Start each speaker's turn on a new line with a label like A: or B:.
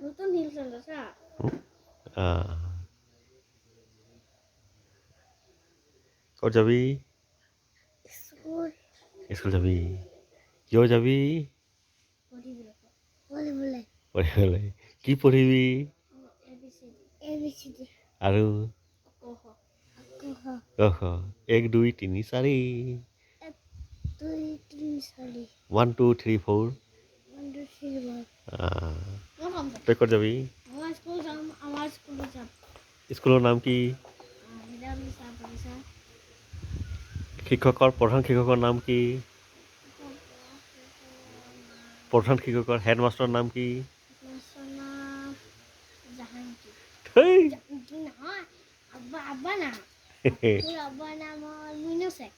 A: নতুন হিল চন্দ্রসা
B: ক'ত যাবি
A: স্কুল
B: স্কুল যাবি কিয় যাবি পঢ়িবলৈ কি পঢ়িবি
A: ABCD
B: আৰু
A: কহ
B: কহ 1 2 3 4
A: 2 3 4
B: 1 2 3 4
A: 1 2 3 4
B: তই ক'ত যাবি
A: মই স্কুল যাম আমাৰ স্কুলত যাম
B: স্কুলৰ নাম কি প্ৰধান শিক্ষকৰ নাম কি প্ৰধান শিক্ষকৰ হেডমাষ্টৰৰ নাম কি হেই
A: Abba na. Abba na mo minusek.